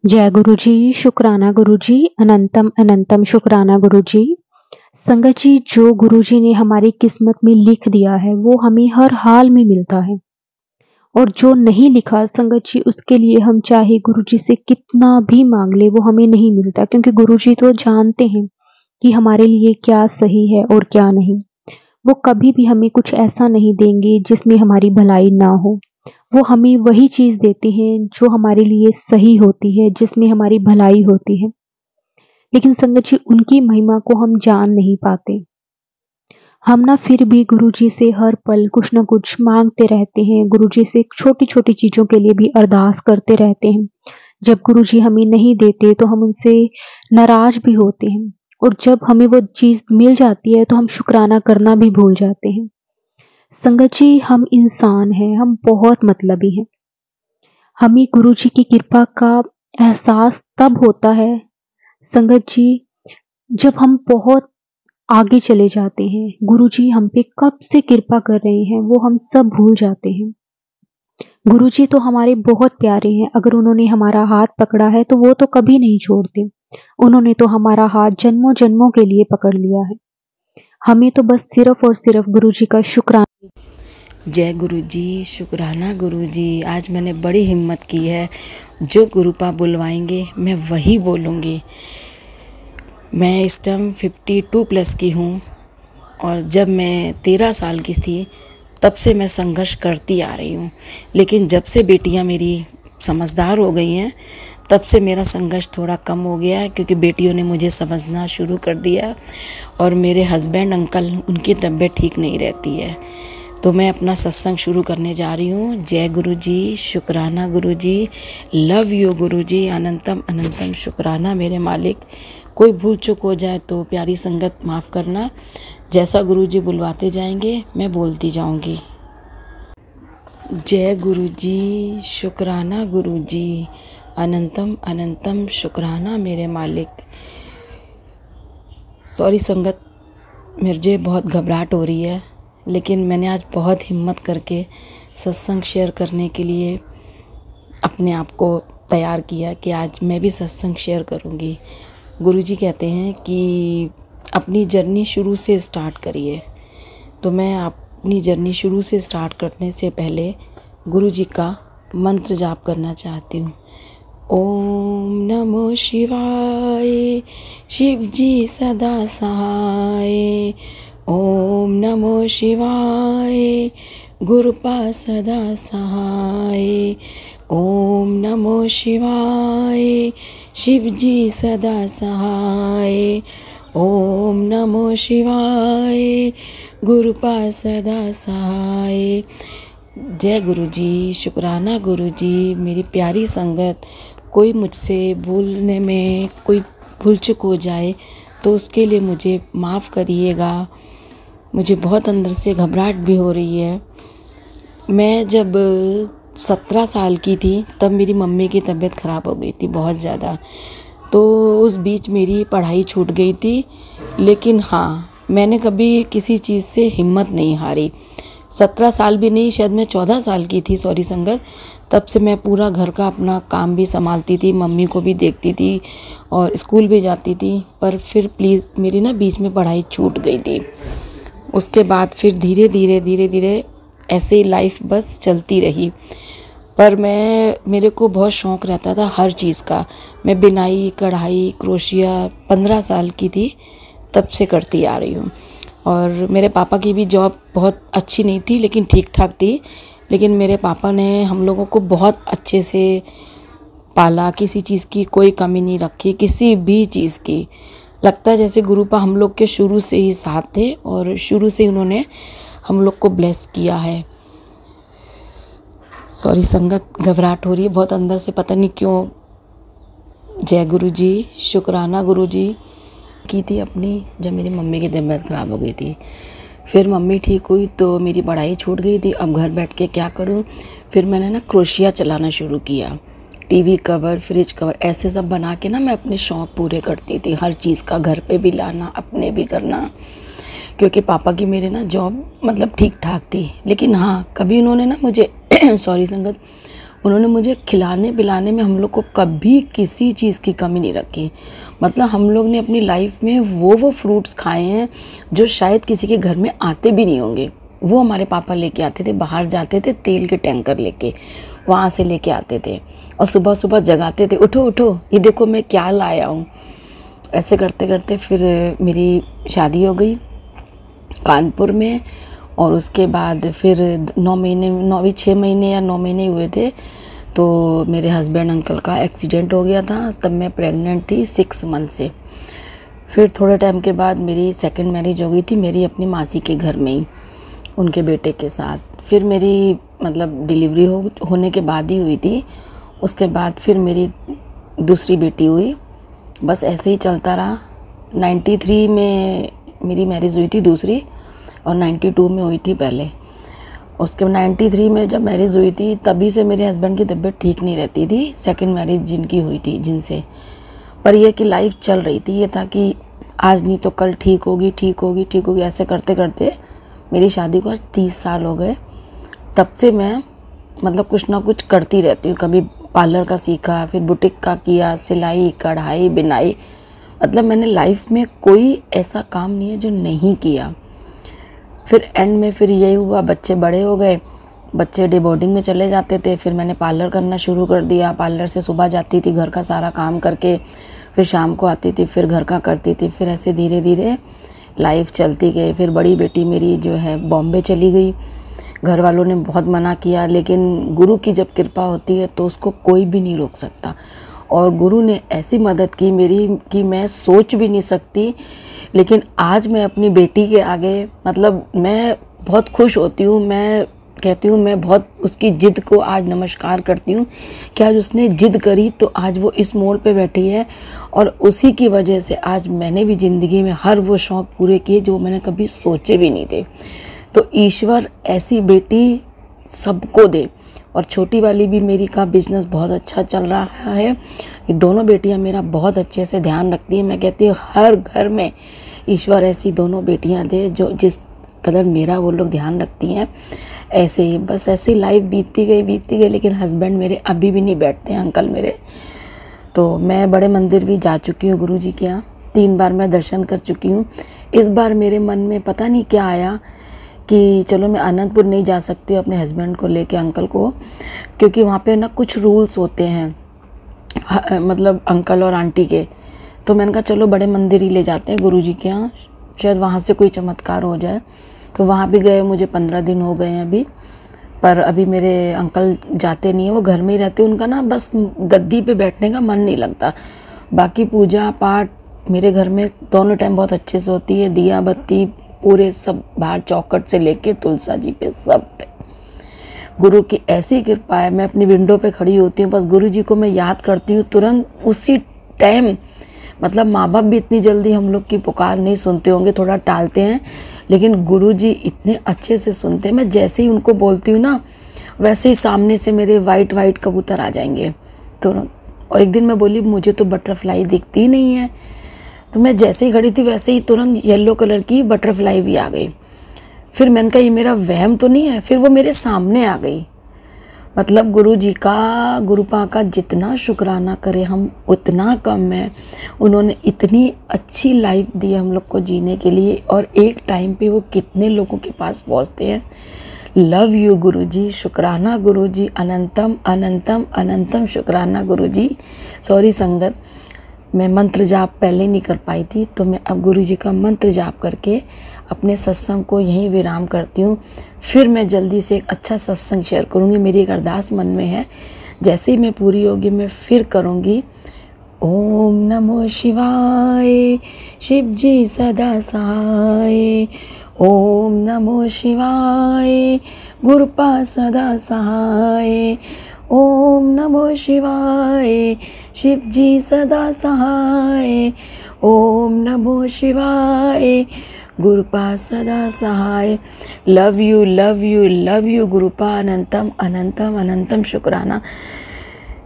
जय गुरु जी, शुक्राना गुरु जी, अनंतम अनंतम शुक्राना गुरु जी। संगत जी, जो गुरु जी ने हमारी किस्मत में लिख दिया है वो हमें हर हाल में मिलता है, और जो नहीं लिखा संगत जी उसके लिए हम चाहे गुरु जी से कितना भी मांग ले वो हमें नहीं मिलता, क्योंकि गुरु जी तो जानते हैं कि हमारे लिए क्या सही है और क्या नहीं। वो कभी भी हमें कुछ ऐसा नहीं देंगे जिसमें हमारी भलाई ना हो। वो हमें वही चीज़ देते हैं जो हमारे लिए सही होती है, जिसमें हमारी भलाई होती है। लेकिन संगत जी, उनकी महिमा को हम जान नहीं पाते। हम ना फिर भी गुरु जी से हर पल कुछ न कुछ मांगते रहते हैं, गुरु जी से छोटी-छोटी चीज़ों के लिए भी अरदास करते रहते हैं। जब गुरु जी हमें नहीं देते तो हम उनसे नाराज़ भी होते हैं, और जब हमें वो चीज़ मिल जाती है तो हम शुक्राना करना भी भूल जाते हैं। संगत जी, हम इंसान हैं, हम बहुत मतलबी हैं। हमें गुरु जी की कृपा का एहसास तब होता है संगत जी, जब हम बहुत आगे चले जाते हैं। गुरु जी हम पे कब से कृपा कर रहे हैं वो हम सब भूल जाते हैं। गुरु जी तो हमारे बहुत प्यारे हैं, अगर उन्होंने हमारा हाथ पकड़ा है तो वो तो कभी नहीं छोड़ते। उन्होंने तो हमारा हाथ जन्मों जन्मों के लिए पकड़ लिया है। हमें तो बस सिर्फ और सिर्फ गुरु जी का शुक्राना। जय गुरु जी, शुक्राना गुरु जी। आज मैंने बड़ी हिम्मत की है, जो गुरुपा बुलवाएंगे मैं वही बोलूँगी। मैं इस टाइम 52 प्लस की हूँ, और जब मैं 13 साल की थी तब से मैं संघर्ष करती आ रही हूँ। लेकिन जब से बेटियाँ मेरी समझदार हो गई हैं तब से मेरा संघर्ष थोड़ा कम हो गया है, क्योंकि बेटियों ने मुझे समझना शुरू कर दिया। और मेरे हस्बैंड अंकल, उनकी तबीयत ठीक नहीं रहती है, तो मैं अपना सत्संग शुरू करने जा रही हूँ। जय गुरु जी, शुक्राना गुरु जी, लव यू गुरु जी, अनंतम अनंतम शुक्राना मेरे मालिक। कोई भूल चूक हो जाए तो प्यारी संगत माफ़ करना। जैसा गुरु जी बुलवाते जाएंगे मैं बोलती जाऊंगी। जय गुरु जी, शुक्राना गुरु जी, अनंतम अनंतम शुक्राना मेरे मालिक। सॉरी संगत, मुझे बहुत घबराहट हो रही है, लेकिन मैंने आज बहुत हिम्मत करके सत्संग शेयर करने के लिए अपने आप को तैयार किया कि आज मैं भी सत्संग शेयर करूंगी। गुरुजी कहते हैं कि अपनी जर्नी शुरू से स्टार्ट करिए, तो मैं अपनी जर्नी शुरू से स्टार्ट करने से पहले गुरुजी का मंत्र जाप करना चाहती हूँ। ओम नमो शिवाय, शिव जी सदा सहाय। ओम नमो शिवाय, गुरुपा सदा सहाय। ओम नमो शिवाय, शिव जी सदा सहाय। ओम नमो शिवाय, गुरुपा सदा सहाय। जय गुरु जी, शुक्राना गुरु जी। मेरी प्यारी संगत, कोई मुझसे भूलने में कोई भूल चूक हो जाए तो उसके लिए मुझे माफ़ करिएगा। मुझे बहुत अंदर से घबराहट भी हो रही है। मैं जब 17 साल की थी तब मेरी मम्मी की तबीयत ख़राब हो गई थी बहुत ज़्यादा, तो उस बीच मेरी पढ़ाई छूट गई थी। लेकिन हाँ, मैंने कभी किसी चीज़ से हिम्मत नहीं हारी। 17 साल भी नहीं, शायद मैं 14 साल की थी, सॉरी संगत। तब से मैं पूरा घर का अपना काम भी संभालती थी, मम्मी को भी देखती थी और स्कूल भी जाती थी। पर फिर प्लीज़ मेरी ना बीच में पढ़ाई छूट गई थी। उसके बाद फिर धीरे धीरे ऐसे ही लाइफ बस चलती रही। पर मेरे को बहुत शौक़ रहता था हर चीज़ का। मैं बिनाई, कढ़ाई, क्रोशिया 15 साल की थी तब से करती आ रही हूँ। और मेरे पापा की भी जॉब बहुत अच्छी नहीं थी, लेकिन ठीक ठाक थी। लेकिन मेरे पापा ने हम लोगों को बहुत अच्छे से पाला, किसी चीज़ की कोई कमी नहीं रखी, किसी भी चीज़ की। लगता है जैसे गुरुपा हम लोग के शुरू से ही साथ थे और शुरू से उन्होंने हम लोग को ब्लेस किया है। सॉरी संगत, घबराहट हो रही है बहुत अंदर से, पता नहीं क्यों। जय गुरु जी, शुक्राना गुरु जी की थी अपनी, जब मेरी मम्मी की तबीयत ख़राब हो गई थी। फिर मम्मी ठीक हुई तो मेरी पढ़ाई छूट गई थी। अब घर बैठ के क्या करूं? फिर मैंने ना क्रोशिया चलाना शुरू किया। टीवी कवर, फ्रिज कवर ऐसे सब बना के ना मैं अपने शौक़ पूरे करती थी। हर चीज़ का घर पे भी लाना, अपने भी करना, क्योंकि पापा की मेरे ना जॉब मतलब ठीक ठाक थी। लेकिन हाँ, कभी उन्होंने ना मुझे सॉरी संगत, उन्होंने मुझे खिलाने पिलाने में हम लोग को कभी किसी चीज़ की कमी नहीं रखी। मतलब हम लोग ने अपनी लाइफ में वो फ्रूट्स खाए हैं जो शायद किसी के घर में आते भी नहीं होंगे। वो हमारे पापा लेके आते थे, बाहर जाते थे तेल के टैंकर लेके, वहाँ से लेके आते थे और सुबह सुबह जगाते थे, उठो उठो ये देखो मैं क्या लाया हूँ। ऐसे करते करते फिर मेरी शादी हो गई कानपुर में। और उसके बाद फिर 6 महीने या 9 महीने हुए थे तो मेरे हस्बैंड अंकल का एक्सीडेंट हो गया था। तब मैं प्रेग्नेंट थी 6 मंथ से। फिर थोड़े टाइम के बाद मेरी सेकंड मैरिज हो गई थी मेरी अपनी मासी के घर में ही, उनके बेटे के साथ। फिर मेरी मतलब डिलीवरी होने के बाद ही हुई थी। उसके बाद फिर मेरी दूसरी बेटी हुई। बस ऐसे ही चलता रहा। 93 में मेरी मैरिज हुई थी दूसरी और 92 में हुई थी पहले। उसके 93 में जब मैरिज हुई थी तभी से मेरे हस्बैंड की तबीयत ठीक नहीं रहती थी, सेकंड मैरिज जिनकी हुई थी जिनसे। पर यह कि लाइफ चल रही थी, ये था कि आज नहीं तो कल ठीक होगी ठीक होगी ठीक होगी। ऐसे करते करते मेरी शादी को आज 30 साल हो गए। तब से मैं मतलब कुछ ना कुछ करती रहती हूँ। कभी पार्लर का सीखा, फिर बुटीक का किया, सिलाई कढ़ाई बिनाई। मतलब मैंने लाइफ में कोई ऐसा काम नहीं है जो नहीं किया। फिर एंड में फिर यही हुआ, बच्चे बड़े हो गए, बच्चे डे बोर्डिंग में चले जाते थे। फिर मैंने पार्लर करना शुरू कर दिया। पार्लर से सुबह जाती थी घर का सारा काम करके, फिर शाम को आती थी, फिर घर का करती थी। फिर ऐसे धीरे धीरे लाइफ चलती गई। फिर बड़ी बेटी मेरी जो है बॉम्बे चली गई। घर वालों ने बहुत मना किया, लेकिन गुरु की जब कृपा होती है तो उसको कोई भी नहीं रोक सकता। और गुरु ने ऐसी मदद की मेरी कि मैं सोच भी नहीं सकती। लेकिन आज मैं अपनी बेटी के आगे मतलब मैं बहुत खुश होती हूँ। मैं कहती हूँ मैं बहुत उसकी जिद को आज नमस्कार करती हूँ कि आज उसने जिद करी तो आज वो इस मोड़ पे बैठी है। और उसी की वजह से आज मैंने भी ज़िंदगी में हर वो शौक़ पूरे किए जो मैंने कभी सोचे भी नहीं थे। तो ईश्वर ऐसी बेटी सबको दे। और छोटी वाली भी मेरी का बिज़नेस बहुत अच्छा चल रहा है। ये दोनों बेटियां मेरा बहुत अच्छे से ध्यान रखती हैं। मैं कहती हूँ हर घर में ईश्वर ऐसी दोनों बेटियां दे जो जिस कदर मेरा वो लोग ध्यान रखती हैं। ऐसे ही बस ऐसी लाइफ बीतती गई। लेकिन हस्बैंड मेरे अभी भी नहीं बैठते हैं, अंकल मेरे। तो मैं बड़े मंदिर भी जा चुकी हूँ गुरु जी के यहाँ, 3 बार मैं दर्शन कर चुकी हूँ। इस बार मेरे मन में पता नहीं क्या आया कि चलो मैं अनंतपुर नहीं जा सकती हूँ अपने हस्बैंड को लेके, अंकल को, क्योंकि वहाँ पे ना कुछ रूल्स होते हैं मतलब अंकल और आंटी के। तो मैंने कहा चलो बड़े मंदिर ही ले जाते हैं गुरुजी के यहाँ, शायद वहाँ से कोई चमत्कार हो जाए। तो वहाँ भी गए, मुझे 15 दिन हो गए हैं अभी। पर अभी मेरे अंकल जाते नहीं हैं, वो घर में ही रहते हैं। उनका ना बस गद्दी पे बैठने का मन नहीं लगता। बाकी पूजा पाठ मेरे घर में दोनों टाइम बहुत अच्छे से होती है। दिया बत्ती पूरे सब बाहर चौखट से लेके तुलसा जी पे सब पे गुरु की ऐसी कृपा है। मैं अपनी विंडो पे खड़ी होती हूँ, बस गुरु जी को मैं याद करती हूँ, तुरंत उसी टाइम। मतलब माँ बाप भी इतनी जल्दी हम लोग की पुकार नहीं सुनते होंगे, थोड़ा टालते हैं, लेकिन गुरु जी इतने अच्छे से सुनते हैं। मैं जैसे ही उनको बोलती हूँ ना, वैसे ही सामने से मेरे वाइट वाइट कबूतर आ जाएंगे तुरंत। और एक दिन मैं बोली मुझे तो बटरफ्लाई दिखती ही नहीं है, तो मैं जैसे ही खड़ी थी वैसे ही तुरंत येलो कलर की बटरफ्लाई भी आ गई। फिर मैंने कहा ये मेरा वहम तो नहीं है, फिर वो मेरे सामने आ गई। मतलब गुरु जी का, गुरुपा का जितना शुक्राना करें हम उतना कम है। उन्होंने इतनी अच्छी लाइफ दी हम लोग को जीने के लिए, और एक टाइम पे वो कितने लोगों के पास पहुंचते हैं। लव यू गुरु जी, शुक्राना गुरु जी, अनंतम अनंतम अनंतम शुक्राना गुरु जी। सॉरी संगत, मैं मंत्र जाप पहले नहीं कर पाई थी, तो मैं अब गुरु जी का मंत्र जाप करके अपने सत्संग को यहीं विराम करती हूँ। फिर मैं जल्दी से एक अच्छा सत्संग शेयर करूँगी। मेरी एक अरदास मन में है, जैसे ही मैं पूरी होगी मैं फिर करूँगी। ओम नमो शिवाय, शिव जी सदा सहाय। ओम नमो शिवाय, गुरुपा सदा सहाय। ओम नमो शिवाय, शिव जी सदा सहाय। ओम नमो शिवाय, गुरुपा सदा सहाय। Love you love you love you गुरुपा, अनंतम अनंतम अनंतम शुक्राना।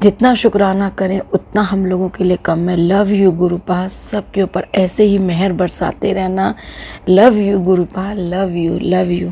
जितना शुक्राना करें उतना हम लोगों के लिए कम है। लव यू गुरुपा, सबके ऊपर ऐसे ही मेहर बरसाते रहना। Love you गुरुपा, love you love you.